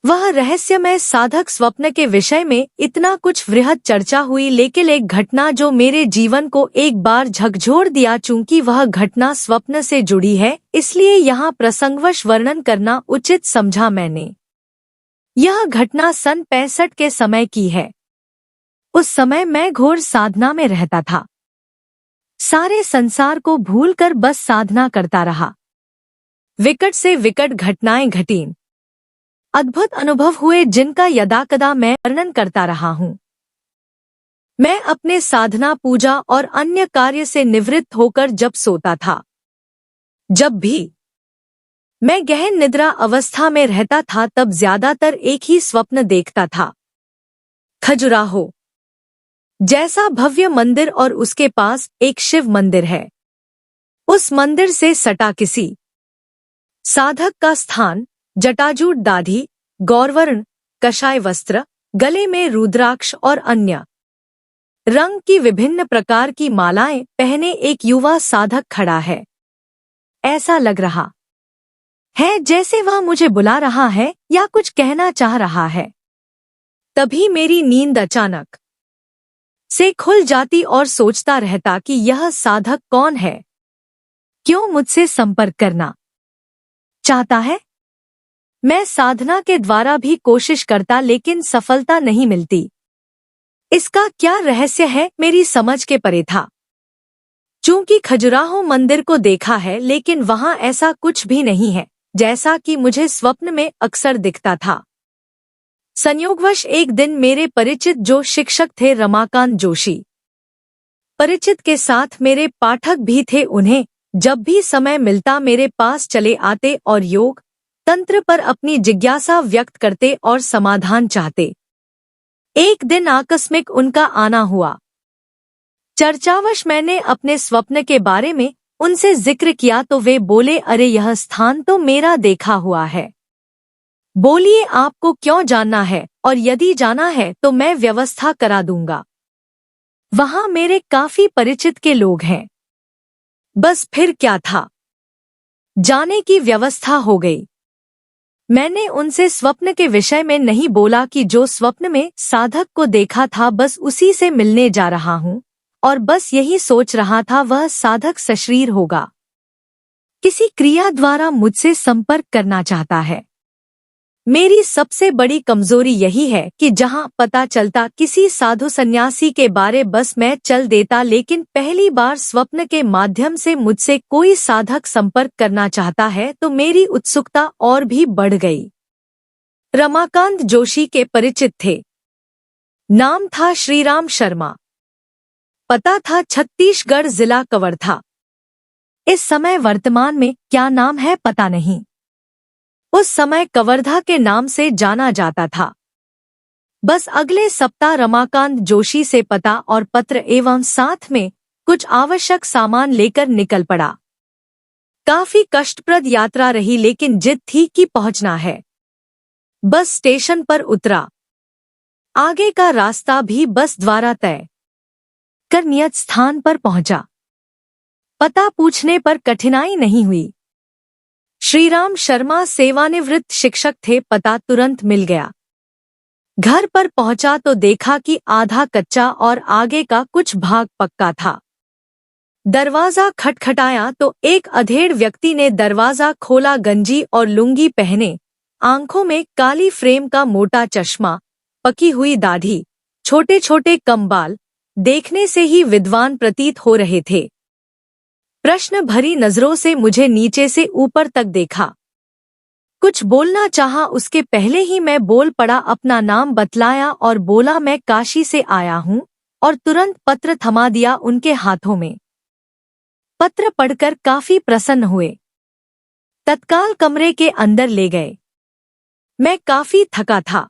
वह रहस्यमय साधक स्वप्न के विषय में इतना कुछ वृहद चर्चा हुई, लेकिन एक घटना जो मेरे जीवन को एक बार झकझोर दिया। चूंकि वह घटना स्वप्न से जुड़ी है, इसलिए यहाँ प्रसंगवश वर्णन करना उचित समझा मैंने। यह घटना सन 65 के समय की है। उस समय मैं घोर साधना में रहता था। सारे संसार को भूलकर बस साधना करता रहा। विकट से विकट घटनाएं घटीं, अद्भुत अनुभव हुए जिनका यदाकदा मैं वर्णन करता रहा हूँ। मैं अपने साधना, पूजा और अन्य कार्य से निवृत्त होकर जब सोता था, जब भी मैं गहन निद्रा अवस्था में रहता था, तब ज्यादातर एक ही स्वप्न देखता था। खजुराहो जैसा भव्य मंदिर और उसके पास एक शिव मंदिर है। उस मंदिर से सटा किसी साधक का स्थान, जटाजूट दाढ़ी, गौरवर्ण कषाय वस्त्र, गले में रुद्राक्ष और अन्य रंग की विभिन्न प्रकार की मालाएं पहने एक युवा साधक खड़ा है। ऐसा लग रहा है जैसे वह मुझे बुला रहा है या कुछ कहना चाह रहा है। तभी मेरी नींद अचानक से खुल जाती और सोचता रहता कि यह साधक कौन है, क्यों मुझसे संपर्क करना चाहता है। मैं साधना के द्वारा भी कोशिश करता, लेकिन सफलता नहीं मिलती। इसका क्या रहस्य है, मेरी समझ के परे था। चूंकि खजुराहो मंदिर को देखा है, लेकिन वहां ऐसा कुछ भी नहीं है जैसा कि मुझे स्वप्न में अक्सर दिखता था। संयोगवश एक दिन मेरे परिचित जो शिक्षक थे, रमाकांत जोशी, परिचित के साथ मेरे पाठक भी थे, उन्हें जब भी समय मिलता मेरे पास चले आते और योग तंत्र पर अपनी जिज्ञासा व्यक्त करते और समाधान चाहते। एक दिन आकस्मिक उनका आना हुआ। चर्चावश मैंने अपने स्वप्न के बारे में उनसे जिक्र किया तो वे बोले, अरे यह स्थान तो मेरा देखा हुआ है। बोलिए आपको क्यों जानना है, और यदि जाना है तो मैं व्यवस्था करा दूंगा। वहां मेरे काफी परिचित के लोग हैं। बस फिर क्या था, जाने की व्यवस्था हो गई। मैंने उनसे स्वप्न के विषय में नहीं बोला कि जो स्वप्न में साधक को देखा था बस उसी से मिलने जा रहा हूँ, और बस यही सोच रहा था वह साधक सशरीर होगा, किसी क्रिया द्वारा मुझसे संपर्क करना चाहता है। मेरी सबसे बड़ी कमजोरी यही है कि जहाँ पता चलता किसी साधु सन्यासी के बारे बस मैं चल देता, लेकिन पहली बार स्वप्न के माध्यम से मुझसे कोई साधक संपर्क करना चाहता है तो मेरी उत्सुकता और भी बढ़ गई। रमाकांत जोशी के परिचित थे। नाम था श्रीराम शर्मा। पता था छत्तीसगढ़, जिला कवर्धा। इस समय वर्तमान में क्या नाम है पता नहीं। उस समय कवर्धा के नाम से जाना जाता था। बस अगले सप्ताह रमाकांत जोशी से पता और पत्र एवं साथ में कुछ आवश्यक सामान लेकर निकल पड़ा। काफी कष्टप्रद यात्रा रही, लेकिन जिद थी कि पहुंचना है। बस स्टेशन पर उतरा। आगे का रास्ता भी बस द्वारा तय कर नियत स्थान पर पहुंचा। पता पूछने पर कठिनाई नहीं हुई। श्रीराम शर्मा सेवानिवृत्त शिक्षक थे। पता तुरंत मिल गया। घर पर पहुंचा तो देखा कि आधा कच्चा और आगे का कुछ भाग पक्का था। दरवाजा खटखटाया तो एक अधेड़ व्यक्ति ने दरवाजा खोला। गंजी और लुंगी पहने, आंखों में काली फ्रेम का मोटा चश्मा, पकी हुई दाढ़ी, छोटे छोटे कम बाल, देखने से ही विद्वान प्रतीत हो रहे थे। प्रश्न भरी नजरों से मुझे नीचे से ऊपर तक देखा। कुछ बोलना चाहा, उसके पहले ही मैं बोल पड़ा। अपना नाम बतलाया और बोला मैं काशी से आया हूँ, और तुरंत पत्र थमा दिया उनके हाथों में। पत्र पढ़कर काफी प्रसन्न हुए। तत्काल कमरे के अंदर ले गए। मैं काफी थका था।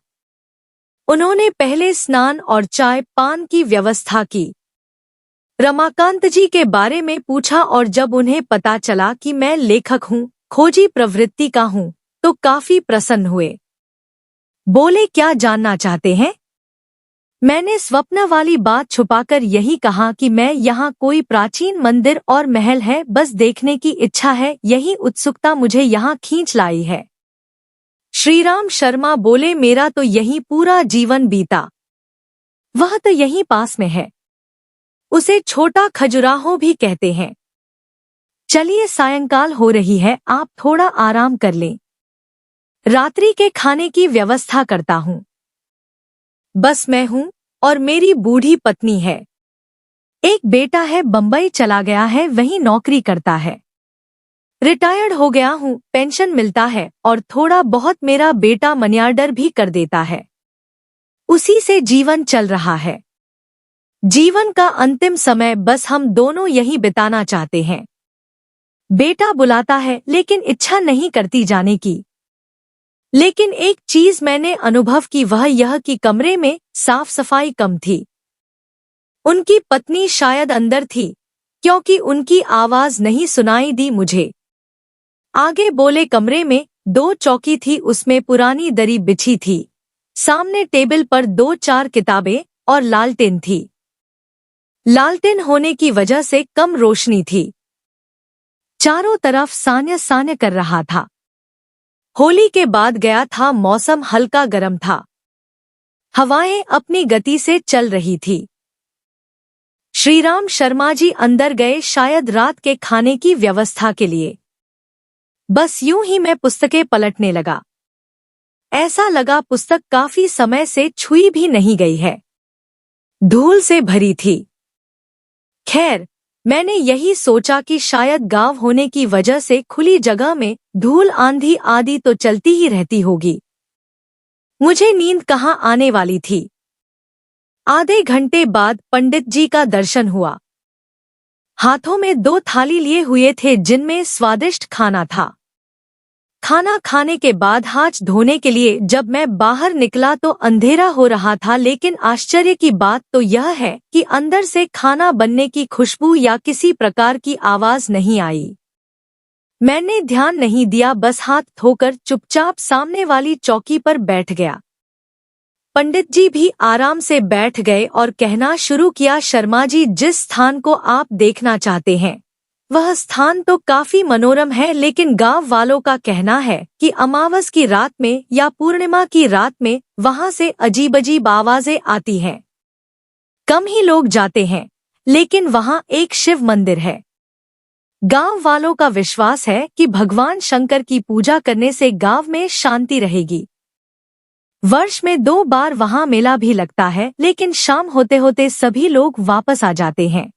उन्होंने पहले स्नान और चाय पान की व्यवस्था की। रमाकांत जी के बारे में पूछा, और जब उन्हें पता चला कि मैं लेखक हूँ, खोजी प्रवृत्ति का हूँ, तो काफी प्रसन्न हुए। बोले क्या जानना चाहते हैं? मैंने स्वप्न वाली बात छुपाकर यही कहा कि मैं यहाँ कोई प्राचीन मंदिर और महल है, बस देखने की इच्छा है। यही उत्सुकता मुझे यहाँ खींच लाई है। श्रीराम शर्मा बोले, मेरा तो यहीं पूरा जीवन बीता। वह तो यहीं पास में है। उसे छोटा खजुराहो भी कहते हैं। चलिए, सायंकाल हो रही है, आप थोड़ा आराम कर लें। रात्रि के खाने की व्यवस्था करता हूँ। बस मैं हूँ और मेरी बूढ़ी पत्नी है। एक बेटा है, बंबई चला गया है, वहीं नौकरी करता है। रिटायर्ड हो गया हूँ, पेंशन मिलता है और थोड़ा बहुत मेरा बेटा मनियार्डर भी कर देता है। उसी से जीवन चल रहा है। जीवन का अंतिम समय बस हम दोनों यही बिताना चाहते हैं। बेटा बुलाता है लेकिन इच्छा नहीं करती जाने की। लेकिन एक चीज मैंने अनुभव की, वह यह कि कमरे में साफ सफाई कम थी। उनकी पत्नी शायद अंदर थी, क्योंकि उनकी आवाज नहीं सुनाई दी मुझे। आगे बोले, कमरे में 2 चौकी थी, उसमें पुरानी दरी बिछी थी। सामने टेबल पर 2-4 किताबें और लालटेन थी। लालटेन होने की वजह से कम रोशनी थी। चारों तरफ सान्य सान्य कर रहा था। होली के बाद गया था, मौसम हल्का गर्म था। हवाएं अपनी गति से चल रही थी। श्रीराम शर्मा जी अंदर गए, शायद रात के खाने की व्यवस्था के लिए। बस यूं ही मैं पुस्तकें पलटने लगा। ऐसा लगा पुस्तक काफी समय से छुई भी नहीं गई है, धूल से भरी थी। खैर, मैंने यही सोचा कि शायद गांव होने की वजह से खुली जगह में धूल आंधी आदि तो चलती ही रहती होगी। मुझे नींद कहाँ आने वाली थी। आधे घंटे बाद पंडित जी का दर्शन हुआ। हाथों में 2 थाली लिए हुए थे, जिनमें स्वादिष्ट खाना था। खाना खाने के बाद हाथ धोने के लिए जब मैं बाहर निकला तो अंधेरा हो रहा था, लेकिन आश्चर्य की बात तो यह है कि अंदर से खाना बनने की खुशबू या किसी प्रकार की आवाज नहीं आई। मैंने ध्यान नहीं दिया, बस हाथ धोकर चुपचाप सामने वाली चौकी पर बैठ गया। पंडित जी भी आराम से बैठ गए और कहना शुरू किया, शर्मा जी, जिस स्थान को आप देखना चाहते हैं वह स्थान तो काफी मनोरम है, लेकिन गांव वालों का कहना है कि अमावस की रात में या पूर्णिमा की रात में वहां से अजीब अजीब आवाजें आती हैं। कम ही लोग जाते हैं, लेकिन वहां एक शिव मंदिर है। गांव वालों का विश्वास है कि भगवान शंकर की पूजा करने से गांव में शांति रहेगी। वर्ष में 2 बार वहां मेला भी लगता है, लेकिन शाम होते होते सभी लोग वापस आ जाते हैं।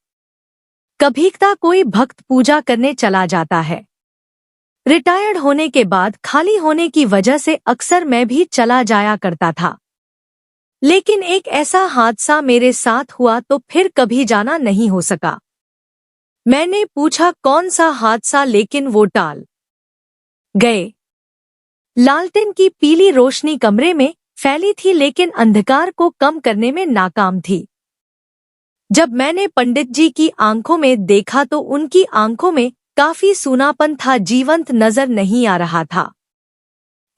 कभीकदा कोई भक्त पूजा करने चला जाता है। रिटायर्ड होने के बाद खाली होने की वजह से अक्सर मैं भी चला जाया करता था। लेकिन एक ऐसा हादसा मेरे साथ हुआ तो फिर कभी जाना नहीं हो सका। मैंने पूछा, कौन सा हादसा, लेकिन वो टाल गए। लालटेन की पीली रोशनी कमरे में फैली थी, लेकिन अंधकार को कम करने में नाकाम थी। जब मैंने पंडित जी की आंखों में देखा तो उनकी आंखों में काफी सूनापन था, जीवंत नजर नहीं आ रहा था।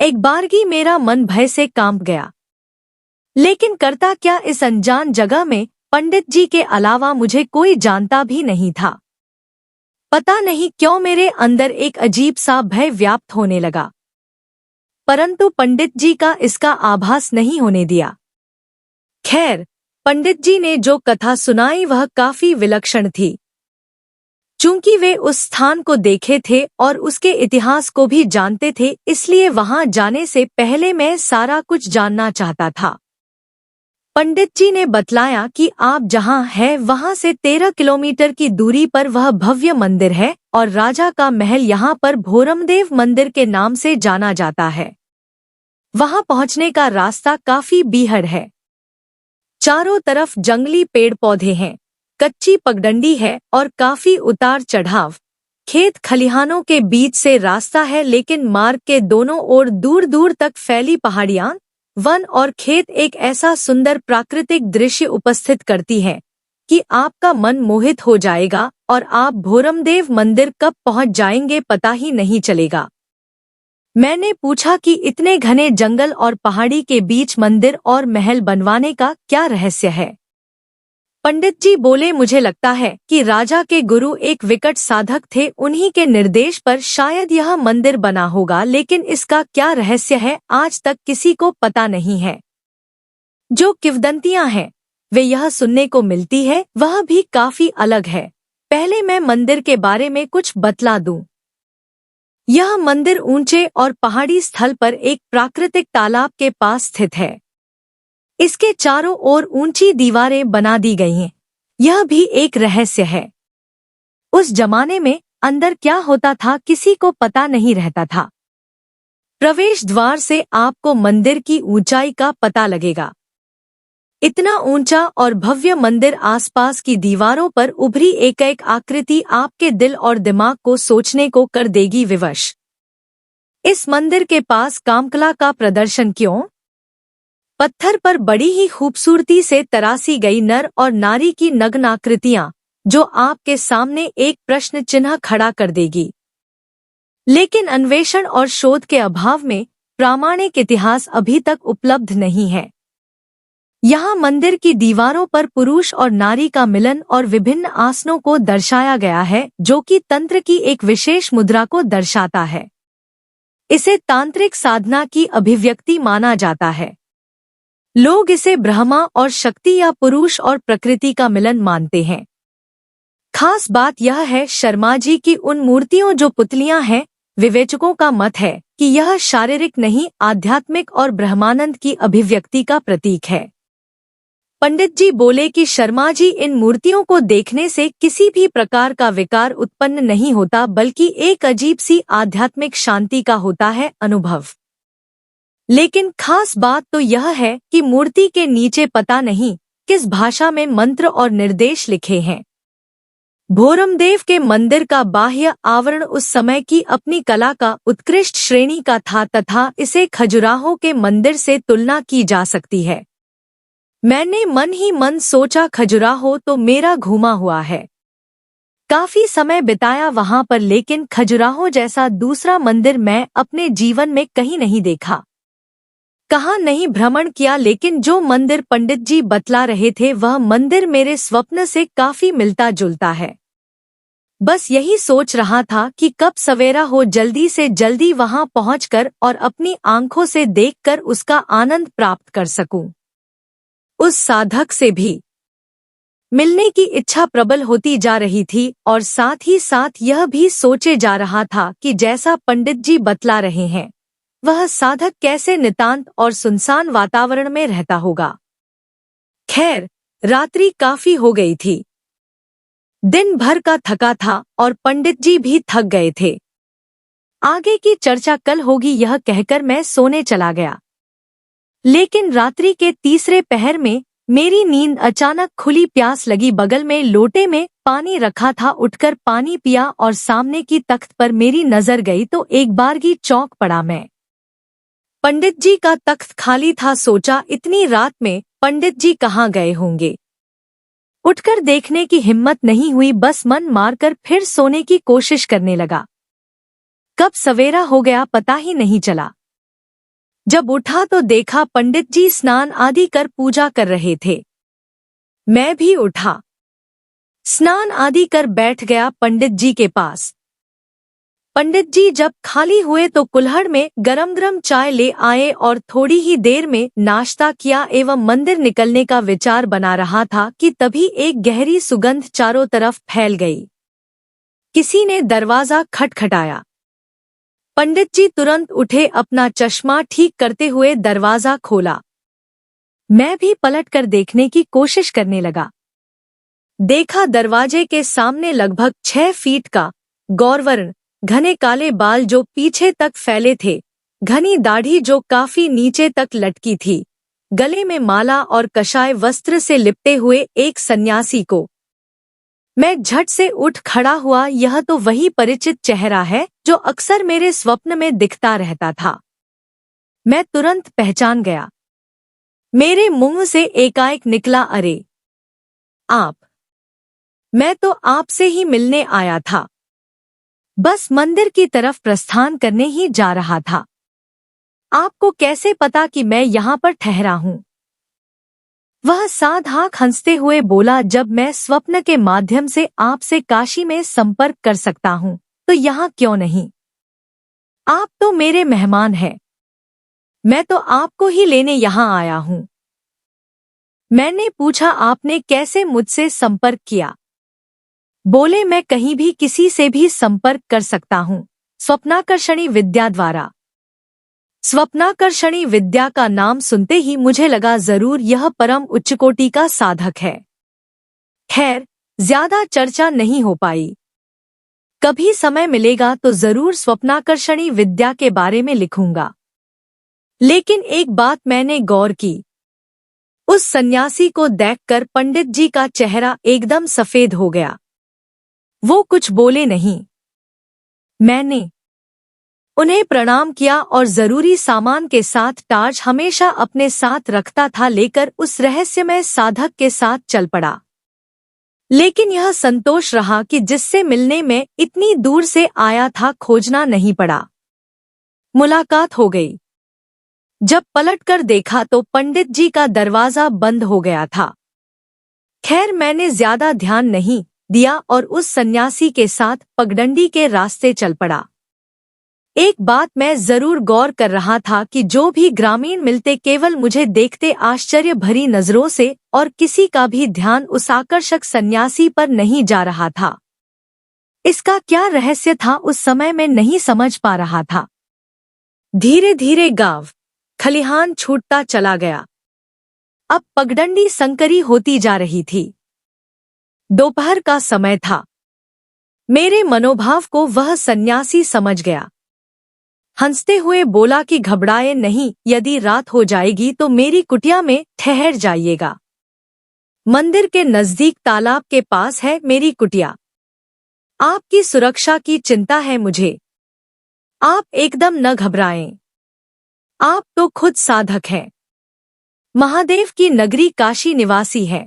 एक बारगी मेरा मन भय से कांप गया। लेकिन करता क्या, इस अनजान जगह में पंडित जी के अलावा मुझे कोई जानता भी नहीं था। पता नहीं क्यों मेरे अंदर एक अजीब सा भय व्याप्त होने लगा, परंतु पंडित जी का इसका आभास नहीं होने दिया। खैर, पंडित जी ने जो कथा सुनाई वह काफी विलक्षण थी। चूंकि वे उस स्थान को देखे थे और उसके इतिहास को भी जानते थे, इसलिए वहां जाने से पहले मैं सारा कुछ जानना चाहता था। पंडित जी ने बतलाया कि आप जहां हैं वहां से 13 किलोमीटर की दूरी पर वह भव्य मंदिर है और राजा का महल यहां पर भोरमदेव मंदिर के नाम से जाना जाता है। वहां पहुंचने का रास्ता काफी बीहड़ है। चारों तरफ जंगली पेड़ पौधे हैं, कच्ची पगडंडी है और काफी उतार चढ़ाव। खेत खलिहानों के बीच से रास्ता है, लेकिन मार्ग के दोनों ओर दूर दूर तक फैली पहाड़ियां, वन और खेत एक ऐसा सुंदर प्राकृतिक दृश्य उपस्थित करती है कि आपका मन मोहित हो जाएगा और आप भोरमदेव मंदिर कब पहुंच जाएंगे पता ही नहीं चलेगा। मैंने पूछा कि इतने घने जंगल और पहाड़ी के बीच मंदिर और महल बनवाने का क्या रहस्य है। पंडित जी बोले, मुझे लगता है कि राजा के गुरु एक विकट साधक थे, उन्हीं के निर्देश पर शायद यह मंदिर बना होगा, लेकिन इसका क्या रहस्य है आज तक किसी को पता नहीं है। जो किंवदंतियां हैं वे यह सुनने को मिलती है वह भी काफी अलग है। पहले मैं मंदिर के बारे में कुछ बतला दूं। यह मंदिर ऊंचे और पहाड़ी स्थल पर एक प्राकृतिक तालाब के पास स्थित है। इसके चारों ओर ऊंची दीवारें बना दी गई हैं। यह भी एक रहस्य है। उस जमाने में अंदर क्या होता था किसी को पता नहीं रहता था। प्रवेश द्वार से आपको मंदिर की ऊंचाई का पता लगेगा। इतना ऊंचा और भव्य मंदिर, आसपास की दीवारों पर उभरी एक एक आकृति आपके दिल और दिमाग को सोचने को कर देगी विवश। इस मंदिर के पास कामकला का प्रदर्शन क्यों? पत्थर पर बड़ी ही खूबसूरती से तरासी गई नर और नारी की नग्न आकृतियां, जो आपके सामने एक प्रश्न चिन्ह खड़ा कर देगी। लेकिन अन्वेषण और शोध के अभाव में प्रामाणिक इतिहास अभी तक उपलब्ध नहीं है। यहाँ मंदिर की दीवारों पर पुरुष और नारी का मिलन और विभिन्न आसनों को दर्शाया गया है, जो कि तंत्र की एक विशेष मुद्रा को दर्शाता है। इसे तांत्रिक साधना की अभिव्यक्ति माना जाता है। लोग इसे ब्रह्मा और शक्ति या पुरुष और प्रकृति का मिलन मानते हैं। खास बात यह है शर्मा जी की उन मूर्तियों जो पुतलियां हैं, विवेचकों का मत है कि यह शारीरिक नहीं, आध्यात्मिक और ब्रह्मानंद की अभिव्यक्ति का प्रतीक है। पंडित जी बोले कि शर्मा जी, इन मूर्तियों को देखने से किसी भी प्रकार का विकार उत्पन्न नहीं होता, बल्कि एक अजीब सी आध्यात्मिक शांति का होता है अनुभव। लेकिन खास बात तो यह है कि मूर्ति के नीचे पता नहीं किस भाषा में मंत्र और निर्देश लिखे हैं। भोरमदेव के मंदिर का बाह्य आवरण उस समय की अपनी कला का उत्कृष्ट श्रेणी का था तथा इसे खजुराहो के मंदिर से तुलना की जा सकती है। मैंने मन ही मन सोचा, खजुराहो तो मेरा घूमा हुआ है, काफी समय बिताया वहां पर, लेकिन खजुराहो जैसा दूसरा मंदिर मैं अपने जीवन में कहीं नहीं देखा। कहाँ नहीं भ्रमण किया, लेकिन जो मंदिर पंडित जी बतला रहे थे वह मंदिर मेरे स्वप्न से काफी मिलता जुलता है। बस यही सोच रहा था कि कब सवेरा हो, जल्दी से जल्दी वहां पहुंचकर और अपनी आंखों से देखकर उसका आनंद प्राप्त कर सकूं। उस साधक से भी मिलने की इच्छा प्रबल होती जा रही थी और साथ ही साथ यह भी सोचे जा रहा था कि जैसा पंडित जी बतला रहे हैं वह साधक कैसे नितांत और सुनसान वातावरण में रहता होगा। खैर, रात्रि काफी हो गई थी। दिन भर का थका था और पंडित जी भी थक गए थे। आगे की चर्चा कल होगी, यह कहकर मैं सोने चला गया। लेकिन रात्रि के तीसरे पहर में मेरी नींद अचानक खुली। प्यास लगी, बगल में लोटे में पानी रखा था, उठकर पानी पिया और सामने की तख्त पर मेरी नजर गई तो एक बारगी चौंक पड़ा मैं। पंडित जी का तख्त खाली था। सोचा, इतनी रात में पंडित जी कहाँ गए होंगे। उठकर देखने की हिम्मत नहीं हुई, बस मन मारकर फिर सोने की कोशिश करने लगा। कब सवेरा हो गया पता ही नहीं चला। जब उठा तो देखा पंडित जी स्नान आदि कर पूजा कर रहे थे। मैं भी उठा, स्नान आदि कर बैठ गया पंडित जी के पास। पंडित जी जब खाली हुए तो कुल्हड़ में गरम गरम चाय ले आए और थोड़ी ही देर में नाश्ता किया एवं मंदिर निकलने का विचार बना रहा था कि तभी एक गहरी सुगंध चारों तरफ फैल गई। किसी ने दरवाजा खटखटाया। पंडित जी तुरंत उठे, अपना चश्मा ठीक करते हुए दरवाजा खोला। मैं भी पलटकर देखने की कोशिश करने लगा। देखा दरवाजे के सामने लगभग 6 फीट का गौरवर्ण, घने काले बाल जो पीछे तक फैले थे, घनी दाढ़ी जो काफी नीचे तक लटकी थी, गले में माला और कषाय वस्त्र से लिपटे हुए एक सन्यासी को। मैं झट से उठ खड़ा हुआ। यह तो वही परिचित चेहरा है जो अक्सर मेरे स्वप्न में दिखता रहता था। मैं तुरंत पहचान गया। मेरे मुंह से एकाएक निकला, अरे आप! मैं तो आपसे ही मिलने आया था। बस मंदिर की तरफ प्रस्थान करने ही जा रहा था। आपको कैसे पता कि मैं यहाँ पर ठहरा हूँ? वह साधाक हंसते हुए बोला, जब मैं स्वप्न के माध्यम से आपसे काशी में संपर्क कर सकता हूँ तो यहाँ क्यों नहीं? आप तो मेरे मेहमान हैं। मैं तो आपको ही लेने यहाँ आया हूँ। मैंने पूछा, आपने कैसे मुझसे संपर्क किया? बोले, मैं कहीं भी किसी से भी संपर्क कर सकता हूँ, स्वप्नाकर्षणी विद्या द्वारा। स्वप्नाकर्षणी विद्या का नाम सुनते ही मुझे लगा जरूर यह परम उच्च कोटि का साधक है। खैर, ज्यादा चर्चा नहीं हो पाई। कभी समय मिलेगा तो जरूर स्वप्नाकर्षणी विद्या के बारे में लिखूंगा। लेकिन एक बात मैंने गौर की। उस सन्यासी को देखकर पंडित जी का चेहरा एकदम सफेद हो गया। वो कुछ बोले नहीं। मैंने उन्हें प्रणाम किया और जरूरी सामान के साथ टार्च हमेशा अपने साथ रखता था लेकर उस रहस्यमय साधक के साथ चल पड़ा। लेकिन यह संतोष रहा कि जिससे मिलने में इतनी दूर से आया था खोजना नहीं पड़ा। मुलाकात हो गई। जब पलटकर देखा तो पंडित जी का दरवाजा बंद हो गया था। खैर, मैंने ज्यादा ध्यान नहीं दिया और उस सन्यासी के साथ पगडंडी के रास्ते चल पड़ा। एक बात मैं जरूर गौर कर रहा था कि जो भी ग्रामीण मिलते केवल मुझे देखते आश्चर्य भरी नजरों से और किसी का भी ध्यान उस आकर्षक सन्यासी पर नहीं जा रहा था। इसका क्या रहस्य था उस समय मैं नहीं समझ पा रहा था। धीरे धीरे गांव खलिहान छूटता चला गया। अब पगडंडी संकरी होती जा रही थी। दोपहर का समय था। मेरे मनोभाव को वह सन्यासी समझ गया। हंसते हुए बोला कि घबराए नहीं, यदि रात हो जाएगी तो मेरी कुटिया में ठहर जाइएगा। मंदिर के नजदीक तालाब के पास है मेरी कुटिया। आपकी सुरक्षा की चिंता है मुझे। आप एकदम न घबराएं। आप तो खुद साधक हैं। महादेव की नगरी काशी निवासी है।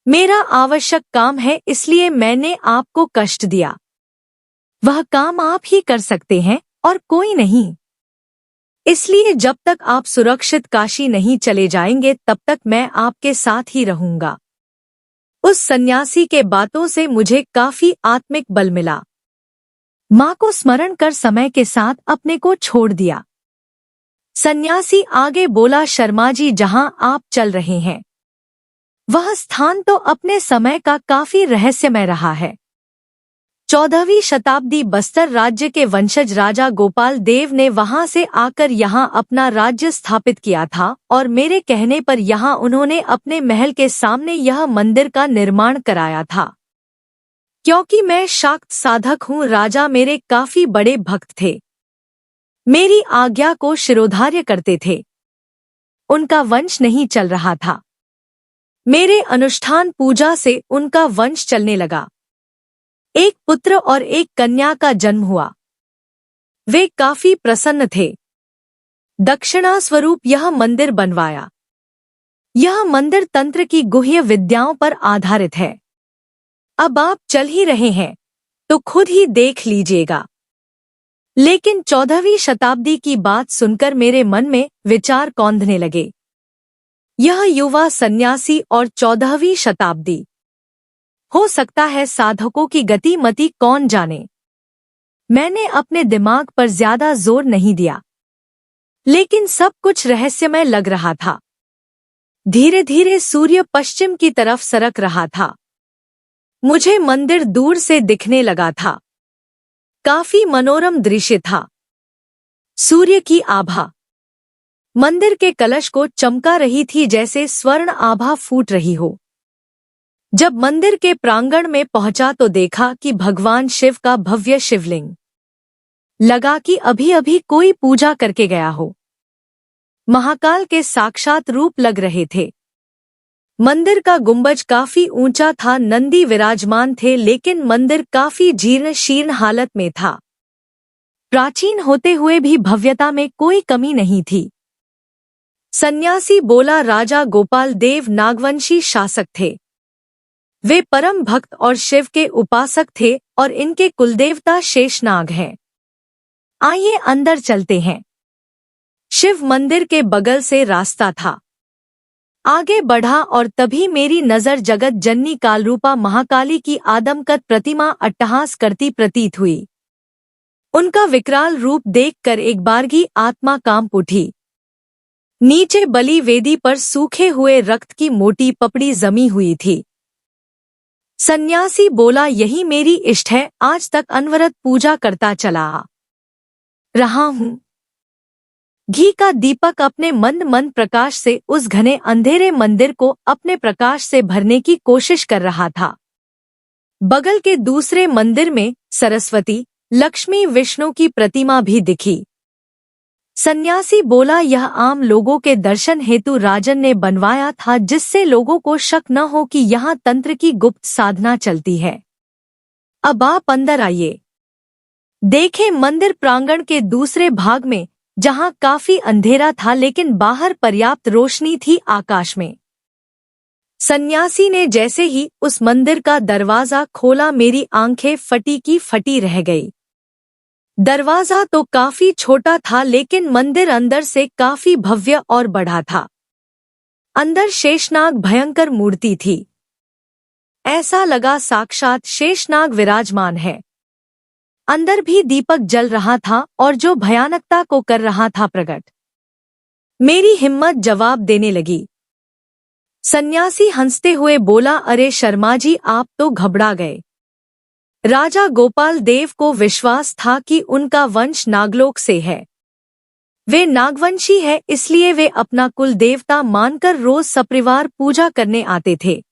मेरा आवश्यक काम है, इसलिए मैंने आपको कष्ट दिया। वह काम आप ही कर सकते हैं और कोई नहीं। इसलिए जब तक आप सुरक्षित काशी नहीं चले जाएंगे तब तक मैं आपके साथ ही रहूंगा। उस सन्यासी के बातों से मुझे काफी आत्मिक बल मिला। माँ को स्मरण कर समय के साथ अपने को छोड़ दिया। सन्यासी आगे बोला, शर्मा जी, जहां आप चल रहे हैं वह स्थान तो अपने समय का काफी रहस्यमय रहा है। 14वीं शताब्दी बस्तर राज्य के वंशज राजा गोपाल देव ने वहां से आकर यहां अपना राज्य स्थापित किया था और मेरे कहने पर यहां उन्होंने अपने महल के सामने यह मंदिर का निर्माण कराया था। क्योंकि मैं शाक्त साधक हूं, राजा मेरे काफी बड़े भक्त थे। मेरी आज्ञा को शिरोधार्य करते थे। उनका वंश नहीं चल रहा था। मेरे अनुष्ठान पूजा से उनका वंश चलने लगा। एक पुत्र और एक कन्या का जन्म हुआ। वे काफी प्रसन्न थे। दक्षिणा स्वरूप यह मंदिर बनवाया। यह मंदिर तंत्र की गुह्य विद्याओं पर आधारित है। अब आप चल ही रहे हैं तो खुद ही देख लीजिएगा। लेकिन 14वीं शताब्दी की बात सुनकर मेरे मन में विचार कौंधने लगे। यह युवा सन्यासी और 14वीं शताब्दी, हो सकता है साधकों की गति मति कौन जाने। मैंने अपने दिमाग पर ज्यादा जोर नहीं दिया, लेकिन सब कुछ रहस्यमय लग रहा था। धीरे धीरे सूर्य पश्चिम की तरफ सरक रहा था। मुझे मंदिर दूर से दिखने लगा था। काफी मनोरम दृश्य था। सूर्य की आभा मंदिर के कलश को चमका रही थी, जैसे स्वर्ण आभा फूट रही हो। जब मंदिर के प्रांगण में पहुंचा तो देखा कि भगवान शिव का भव्य शिवलिंग लगा कि अभी अभी कोई पूजा करके गया हो। महाकाल के साक्षात रूप लग रहे थे। मंदिर का गुंबज काफी ऊंचा था। नंदी विराजमान थे, लेकिन मंदिर काफी जीर्ण शीर्ण हालत में था। प्राचीन होते हुए भी भव्यता में कोई कमी नहीं थी। सन्यासी बोला, राजा गोपाल देव नागवंशी शासक थे। वे परम भक्त और शिव के उपासक थे और इनके कुलदेवता शेषनाग हैं। आइए अंदर चलते हैं। शिव मंदिर के बगल से रास्ता था। आगे बढ़ा और तभी मेरी नजर जगत जननी कालरूपा महाकाली की आदमकद प्रतिमा अट्टहास करती प्रतीत हुई। उनका विकराल रूप देखकर एक बारगी आत्मा कांप उठी। नीचे बलि वेदी पर सूखे हुए रक्त की मोटी पपड़ी जमी हुई थी। सन्यासी बोला, यही मेरी इष्ट है, आज तक अनवरत पूजा करता चला रहा हूँ। घी का दीपक अपने मंद मंद प्रकाश से उस घने अंधेरे मंदिर को अपने प्रकाश से भरने की कोशिश कर रहा था। बगल के दूसरे मंदिर में सरस्वती, लक्ष्मी, विष्णु की प्रतिमा भी दिखी। सन्यासी बोला, यह आम लोगों के दर्शन हेतु राजन ने बनवाया था, जिससे लोगों को शक न हो कि यहाँ तंत्र की गुप्त साधना चलती है। अब आप अंदर आइए। देखें मंदिर प्रांगण के दूसरे भाग में, जहां काफी अंधेरा था लेकिन बाहर पर्याप्त रोशनी थी आकाश में। सन्यासी ने जैसे ही उस मंदिर का दरवाजा खोला, मेरी आंखें फटी की फटी रह गई। दरवाजा तो काफी छोटा था लेकिन मंदिर अंदर से काफी भव्य और बड़ा था। अंदर शेषनाग भयंकर मूर्ति थी। ऐसा लगा साक्षात शेषनाग विराजमान है। अंदर भी दीपक जल रहा था और जो भयानकता को कर रहा था प्रकट। मेरी हिम्मत जवाब देने लगी। सन्यासी हंसते हुए बोला, अरे शर्मा जी, आप तो घबरा गए। राजा गोपाल देव को विश्वास था कि उनका वंश नागलोक से है। वे नागवंशी है, इसलिए वे अपना कुल देवता मानकर रोज सपरिवार पूजा करने आते थे।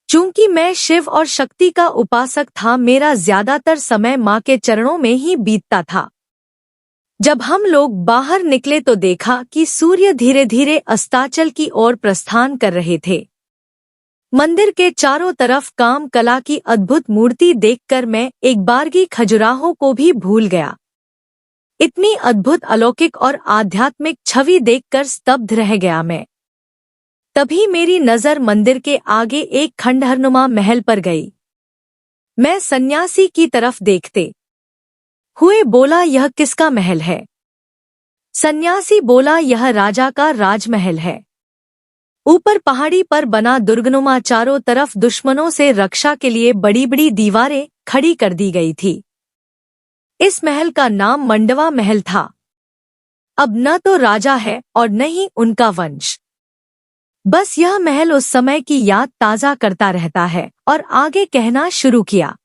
चूंकि मैं शिव और शक्ति का उपासक था, मेरा ज्यादातर समय माँ के चरणों में ही बीतता था। जब हम लोग बाहर निकले तो देखा कि सूर्य धीरे धीरे अस्ताचल की ओर प्रस्थान कर रहे थे। मंदिर के चारों तरफ काम कला की अद्भुत मूर्ति देखकर मैं एक बारगी खजुराहो को भी भूल गया। इतनी अद्भुत, अलौकिक और आध्यात्मिक छवि देखकर स्तब्ध रह गया मैं। तभी मेरी नजर मंदिर के आगे एक खंडहरनुमा महल पर गई। मैं सन्यासी की तरफ देखते हुए बोला, यह किसका महल है? सन्यासी बोला, यह राजा का राजमहल है। ऊपर पहाड़ी पर बना दुर्गनुमा, चारों तरफ दुश्मनों से रक्षा के लिए बड़ी बड़ी दीवारें खड़ी कर दी गई थी। इस महल का नाम मंडवा महल था। अब न तो राजा है और न ही उनका वंश। बस यह महल उस समय की याद ताजा करता रहता है। और आगे कहना शुरू किया।